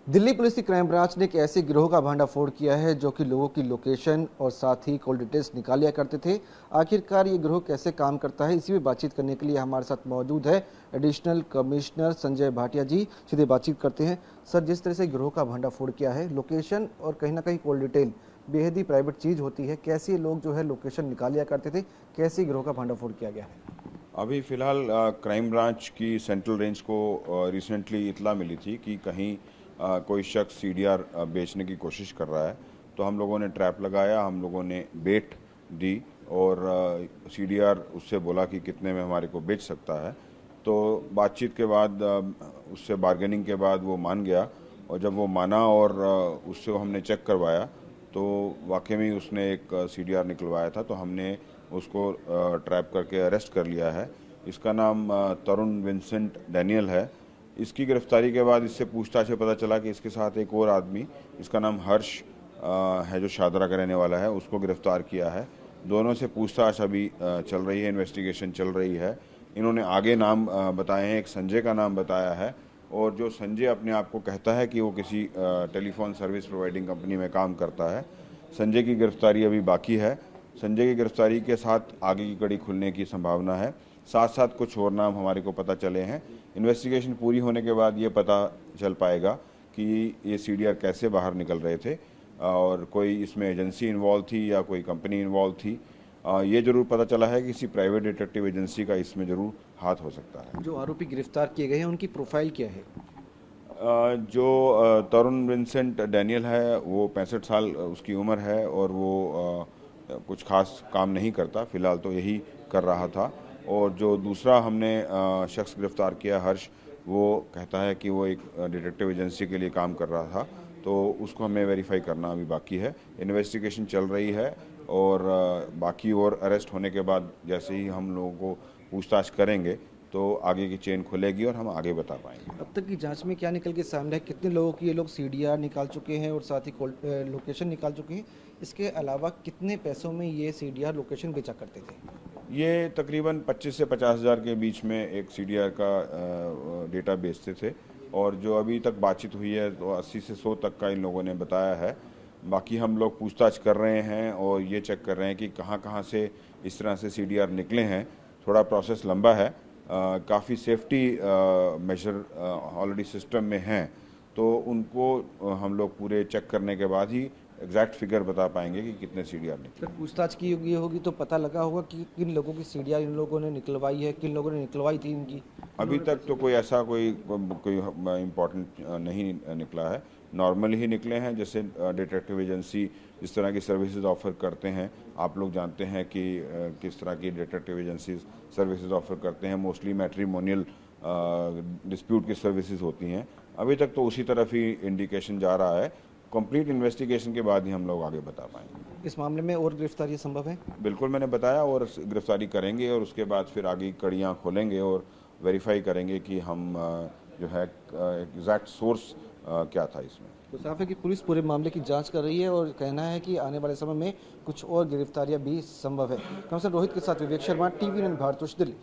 Delhi police की crime branch ने एक ऐसे गिरोह का भंडाफोड़ किया है जो कि लोगों की लोकेशन और साथ ही कॉल डिटेल्स निकाल लिया करते थे। आखिरकार ये गिरोह कैसे काम करता है, इसी में बातचीत करने के लिए हमारे साथ मौजूद है एडिशनल कमिश्नर संजय भाटिया जी। सीधे बातचीत करते हैं। सर, जिस तरह से गिरोह का भंडाफोड़ किया है, लोकेशन और कहीं ना कहीं कॉल डिटेल बेहद ही प्राइवेट चीज़ होती है। कैसे लोग जो है लोकेशन निकाल लिया करते थे, कैसे गिरोह का भंडाफोड़ किया गया है? अभी फ़िलहाल क्राइम ब्रांच की सेंट्रल रेंज को रिसेंटली इत्तला मिली थी कि कहीं कोई शख्स सीडीआर बेचने की कोशिश कर रहा है। तो हम लोगों ने ट्रैप लगाया, हम लोगों ने बेट दी और सीडीआर उससे बोला कि कितने में हमारे को बेच सकता है। तो बातचीत के बाद उससे बार्गेनिंग के बाद वो मान गया और जब वो माना और उससे हमने चेक करवाया तो वाकई में उसने एक सीडीआर निकलवाया था। तो हमने उसको ट्रैप करके अरेस्ट कर लिया है। इसका नाम तरुण विंसेंट डैनियल है। इसकी गिरफ्तारी के बाद इससे पूछताछ से पता चला कि इसके साथ एक और आदमी, इसका नाम हर्ष है, जो शादरा का रहने वाला है, उसको गिरफ्तार किया है। दोनों से पूछताछ अभी चल रही है, इन्वेस्टिगेशन चल रही है। इन्होंने आगे नाम बताए हैं, एक संजय का नाम बताया है और जो संजय अपने आप को कहता है कि वो किसी टेलीफोन सर्विस प्रोवाइडिंग कंपनी में काम करता है। संजय की गिरफ्तारी अभी बाकी है। संजय की गिरफ्तारी के साथ आगे की कड़ी खुलने की संभावना है। साथ साथ कुछ और नाम हमारे को पता चले हैं। इन्वेस्टिगेशन पूरी होने के बाद ये पता चल पाएगा कि ये सीडीआर कैसे बाहर निकल रहे थे और कोई इसमें एजेंसी इन्वॉल्व थी या कोई कंपनी इन्वॉल्व थी। ये जरूर पता चला है कि किसी प्राइवेट डिटेक्टिव एजेंसी का इसमें जरूर हाथ हो सकता है। जो आरोपी गिरफ्तार किए गए हैं, उनकी प्रोफाइल क्या है? जो तरुण विंसेंट डैनियल है, वो 65 साल उसकी उम्र है और वो कुछ खास काम नहीं करता, फिलहाल तो यही कर रहा था। और जो दूसरा हमने शख्स गिरफ्तार किया, हर्ष, वो कहता है कि वो एक डिटेक्टिव एजेंसी के लिए काम कर रहा था। तो उसको हमें वेरीफाई करना अभी बाकी है। इन्वेस्टिगेशन चल रही है और बाकी और अरेस्ट होने के बाद जैसे ही हम लोगों को पूछताछ करेंगे तो आगे की चेन खुलेगी और हम आगे बता पाएंगे। अब तक की जांच में क्या निकल के सामने है? कितने लोगों की ये लोग सीडीआर निकाल चुके हैं और साथ ही लोकेशन निकाल चुके हैं? इसके अलावा कितने पैसों में ये सीडीआर लोकेशन बेचा करते थे? ये तकरीबन 25 से 50 हज़ार के बीच में एक सीडीआर का डेटा बेचते थे और जो अभी तक बातचीत हुई है तो 80 से 100 तक का इन लोगों ने बताया है। बाकी हम लोग पूछताछ कर रहे हैं और ये चेक कर रहे हैं कि कहाँ कहाँ से इस तरह से सीडीआर निकले हैं। थोड़ा प्रोसेस लंबा है। काफ़ी सेफ्टी मेजर ऑलरेडी सिस्टम में हैं, तो उनको हम लोग पूरे चेक करने के बाद ही एग्जैक्ट फिगर बता पाएंगे कि कितने सीडीआर निकले। जब पूछताछ की होगी तो पता लगा होगा कि किन लोगों की सीडीआर इन लोगों ने निकलवाई है, किन लोगों ने निकलवाई थी इनकी? अभी तक तो कोई ऐसा कोई इम्पोर्टेंट नहीं निकला है। नॉर्मल ही निकले हैं, जैसे डिटेक्टिव एजेंसी जिस तरह की सर्विसेज ऑफर करते हैं। आप लोग जानते हैं कि किस तरह की डिटेक्टिव एजेंसीज सर्विसेज ऑफर करते हैं। मोस्टली मैट्रिमोनियल डिस्प्यूट की सर्विसेज होती हैं। अभी तक तो उसी तरफ ही इंडिकेशन जा रहा है। कंप्लीट इन्वेस्टिगेशन के बाद ही हम लोग आगे बता पाएंगे। इस मामले में और गिरफ्तारी संभव है? बिल्कुल, मैंने बताया, और गिरफ्तारी करेंगे और उसके बाद फिर आगे कड़ियाँ खोलेंगे और वेरीफाई करेंगे कि हम जो है एग्जैक्ट सोर्स क्या था इसमें। तो साफ है कि पुलिस पूरे मामले की जांच कर रही है और कहना है कि आने वाले समय में कुछ और गिरफ्तारियां भी संभव है। कमिश्नर रोहित के साथ विवेक शर्मा, टीवी 9 भारतवर्ष, दिल्ली।